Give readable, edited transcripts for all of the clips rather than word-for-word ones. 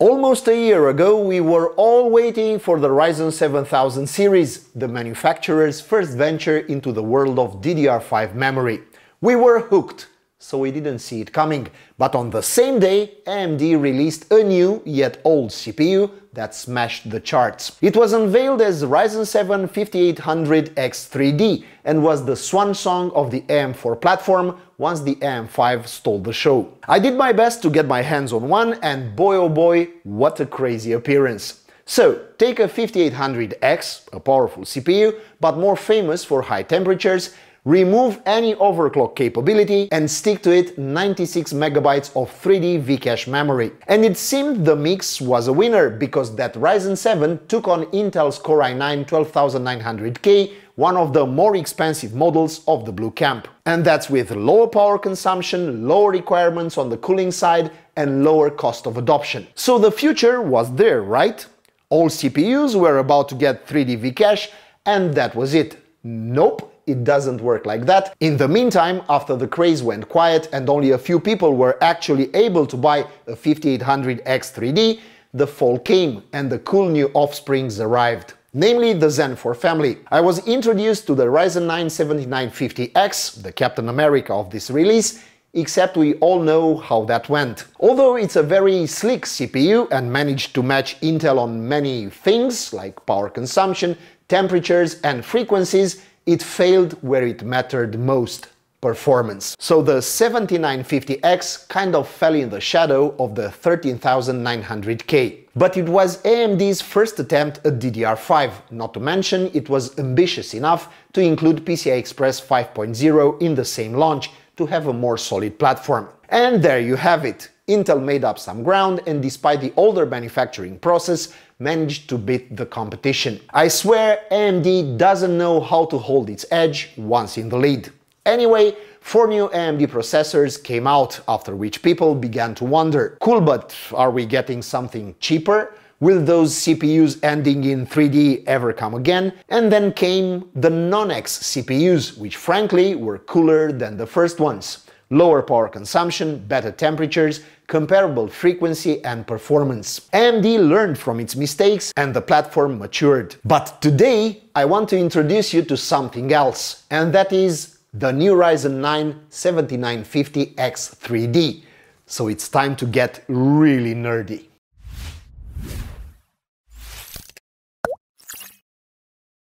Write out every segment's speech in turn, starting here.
Almost a year ago, we were all waiting for the Ryzen 7000 series, the manufacturer's first venture into the world of DDR5 memory. We were hooked, so we didn't see it coming. But on the same day, AMD released a new, yet old CPU that smashed the charts. It was unveiled as Ryzen 7 5800X3D and was the swan song of the AM4 platform once the AM5 stole the show. I did my best to get my hands on one, and boy oh boy, what a crazy appearance. So, take a 5800X, a powerful CPU, but more famous for high temperatures, remove any overclock capability and stick to it 96 MB of 3D Vcache memory. And it seemed the mix was a winner, because that Ryzen 7 took on Intel's Core i9 12900K, one of the more expensive models of the Blue Camp. And that's with lower power consumption, lower requirements on the cooling side, and lower cost of adoption. So the future was there, right? All CPUs were about to get 3D Vcache, and that was it. Nope. It doesn't work like that. In the meantime, after the craze went quiet and only a few people were actually able to buy a 5800X3D, the fall came and the cool new offsprings arrived. Namely the Zen 4 family. I was introduced to the Ryzen 9 7950X, the Captain America of this release, except we all know how that went. Although it's a very slick CPU and managed to match Intel on many things like power consumption, temperatures and frequencies, it failed where it mattered most: performance. So the 7950X kind of fell in the shadow of the 13900K. But it was AMD's first attempt at DDR5, not to mention it was ambitious enough to include PCI Express 5.0 in the same launch to have a more solid platform. And there you have it. Intel made up some ground and, despite the older manufacturing process, managed to beat the competition. I swear AMD doesn't know how to hold its edge once in the lead. Anyway, 4 new AMD processors came out, after which people began to wonder, cool, but are we getting something cheaper? Will those CPUs ending in 3D ever come again? And then came the non-X CPUs, which frankly were cooler than the first ones. Lower power consumption, better temperatures, comparable frequency and performance. AMD learned from its mistakes and the platform matured. But today I want to introduce you to something else, and that is the new Ryzen 9 7950X3D. So it's time to get really nerdy.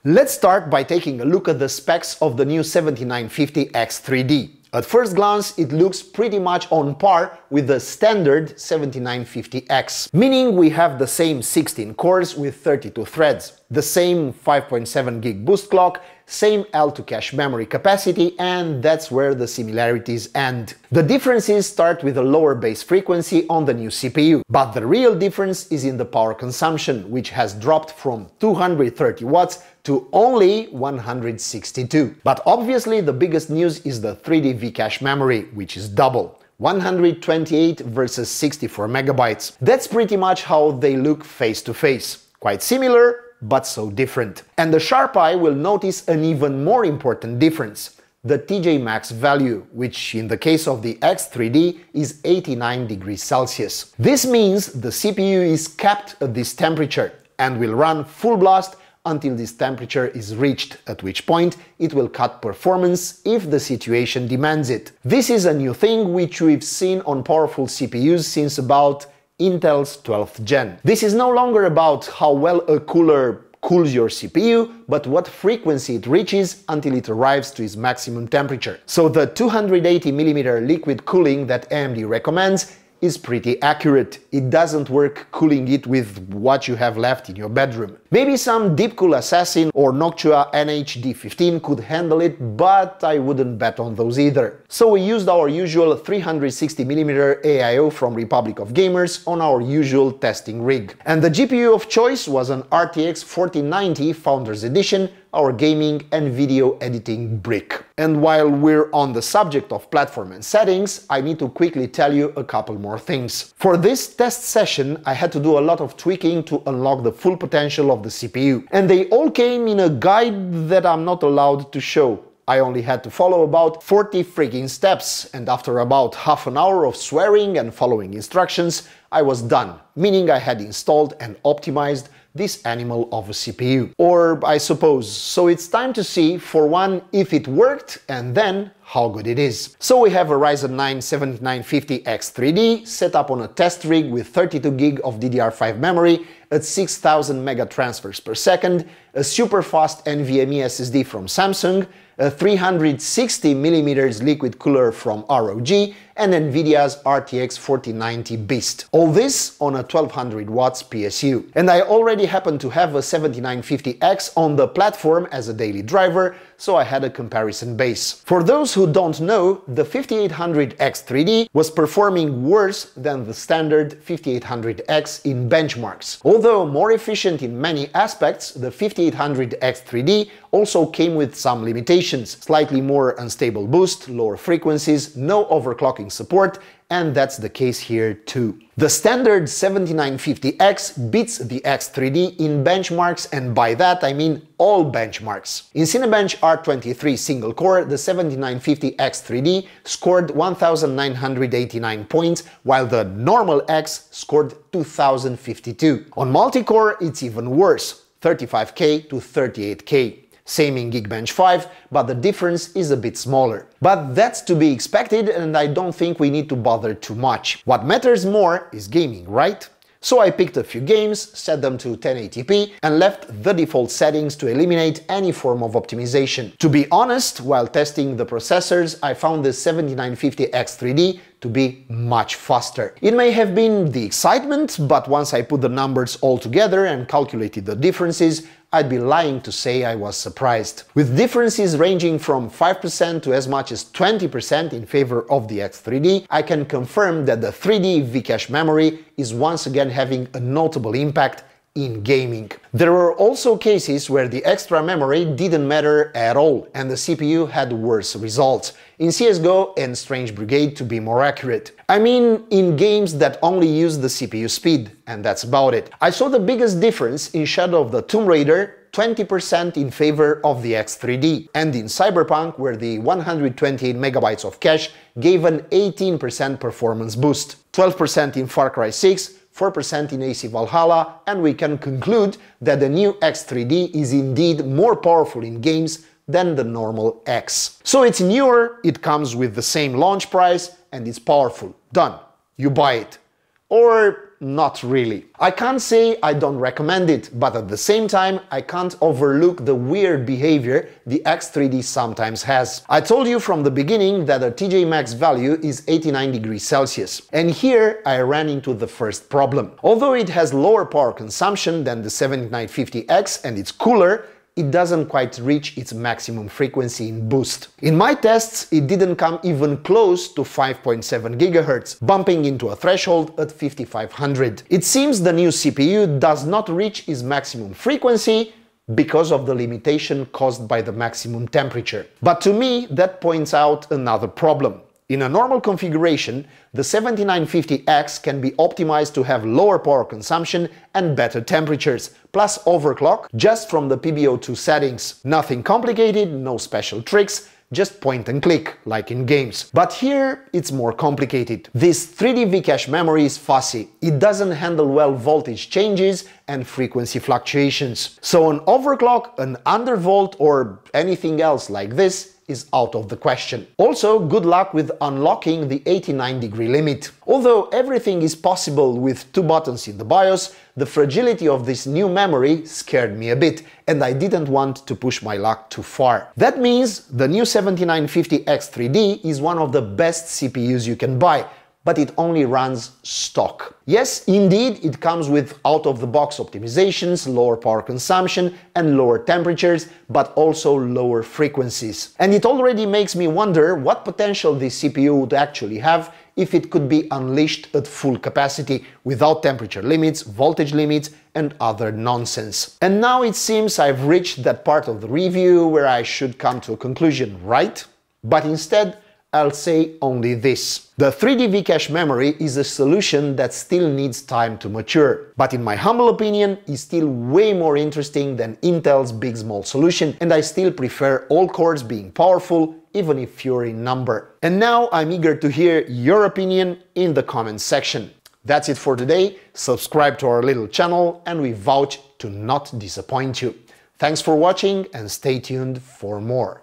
Let's start by taking a look at the specs of the new 7950X3D. At first glance, it looks pretty much on par with the standard 7950X, meaning we have the same 16 cores with 32 threads, the same 5.7 GHz boost clock, same L2 cache memory capacity, and that's where the similarities end. The differences start with a lower base frequency on the new CPU, but the real difference is in the power consumption, which has dropped from 230 watts to only 162. But obviously the biggest news is the 3D Vcache memory, which is double. 128 versus 64 megabytes. That's pretty much how they look face to face. Quite similar, but so different. And the sharp eye will notice an even more important difference: the TJ Max value, which in the case of the X3D is 89 degrees Celsius. This means the CPU is capped at this temperature and will run full blast until this temperature is reached, at which point it will cut performance if the situation demands it. This is a new thing which we've seen on powerful CPUs since about Intel's 12th gen. This is no longer about how well a cooler cools your CPU, but what frequency it reaches until it arrives to its maximum temperature. So the 280mm liquid cooling that AMD recommends is pretty accurate. It doesn't work cooling it with what you have left in your bedroom. Maybe some Deepcool Assassin or Noctua NHD15 could handle it, but I wouldn't bet on those either. So we used our usual 360mm AIO from Republic of Gamers on our usual testing rig. And the GPU of choice was an RTX 4090 Founders Edition, our gaming and video editing brick. And while we're on the subject of platform and settings, I need to quickly tell you a couple more things. For this test session, I had to do a lot of tweaking to unlock the full potential of the CPU. And they all came in a guide that I'm not allowed to show. I only had to follow about 40 freaking steps, and after about half an hour of swearing and following instructions, I was done, meaning I had installed and optimized this animal of a CPU. Or I suppose, so it's time to see, for one, if it worked, and then how good it is. So we have a Ryzen 9 7950X3D set up on a test rig with 32 GB of DDR5 memory at 6000 mega transfers per second, a super fast NVMe SSD from Samsung, a 360mm liquid cooler from ROG, and Nvidia's RTX 4090 Beast. All this on a 1200 watts PSU. And I already happen to have a 7950X on the platform as a daily driver, so I had a comparison base. For those who don't know, the 5800X3D was performing worse than the standard 5800X in benchmarks. Although more efficient in many aspects, the 5800X3D also came with some limitations: slightly more unstable boost, lower frequencies, no overclocking support, and that's the case here too. The standard 7950X beats the X3D in benchmarks, and by that I mean all benchmarks. In Cinebench R23 single core, the 7950X3D scored 1989 points, while the normal X scored 2052. On multi-core it's even worse, 35K to 38K. Same in Geekbench 5, but the difference is a bit smaller. But that's to be expected, and I don't think we need to bother too much. What matters more is gaming, right? So I picked a few games, set them to 1080p, and left the default settings to eliminate any form of optimization. To be honest, while testing the processors, I found the 7950X3D to be much faster. It may have been the excitement, but once I put the numbers all together and calculated the differences, I'd be lying to say I was surprised. With differences ranging from 5% to as much as 20% in favor of the X3D, I can confirm that the 3D Vcache memory is once again having a notable impact in gaming. There were also cases where the extra memory didn't matter at all and the CPU had worse results. In CSGO and Strange Brigade, to be more accurate. I mean, in games that only use the CPU speed, and that's about it. I saw the biggest difference in Shadow of the Tomb Raider, 20% in favor of the X3D, and in Cyberpunk, where the 128 MB of cache gave an 18% performance boost, 12% in Far Cry 6, 4% in AC Valhalla, and we can conclude that the new X3D is indeed more powerful in games than the normal X. So it's newer, it comes with the same launch price, and it's powerful. Done. You buy it. Or not really. I can't say I don't recommend it, but at the same time I can't overlook the weird behavior the X3D sometimes has. I told you from the beginning that the TJ Max value is 89 degrees Celsius, and here I ran into the first problem. Although it has lower power consumption than the 7950X and it's cooler, it doesn't quite reach its maximum frequency in boost. In my tests, it didn't come even close to 5.7 GHz, bumping into a threshold at 5500. It seems the new CPU does not reach its maximum frequency because of the limitation caused by the maximum temperature. But to me, that points out another problem. In a normal configuration, the 7950X can be optimized to have lower power consumption and better temperatures, plus overclock just from the PBO2 settings. Nothing complicated, no special tricks, just point and click, like in games. But here it's more complicated. This 3D Vcache memory is fussy. It doesn't handle well voltage changes and frequency fluctuations. So an overclock, an undervolt or anything else like this is out of the question. Also, good luck with unlocking the 89-degree limit. Although everything is possible with two buttons in the BIOS, the fragility of this new memory scared me a bit, and I didn't want to push my luck too far. That means the new 7950X3D is one of the best CPUs you can buy, but it only runs stock. Yes, indeed, it comes with out-of-the-box optimizations, lower power consumption and lower temperatures, but also lower frequencies. And it already makes me wonder what potential this CPU would actually have if it could be unleashed at full capacity, without temperature limits, voltage limits and other nonsense. And now it seems I've reached that part of the review where I should come to a conclusion, right? But instead, I'll say only this. The 3D V-Cache memory is a solution that still needs time to mature, but in my humble opinion is still way more interesting than Intel's Big Small solution, and I still prefer all cores being powerful, even if fewer in number. And now I'm eager to hear your opinion in the comments section. That's it for today. Subscribe to our little channel and we vouch to not disappoint you. Thanks for watching and stay tuned for more.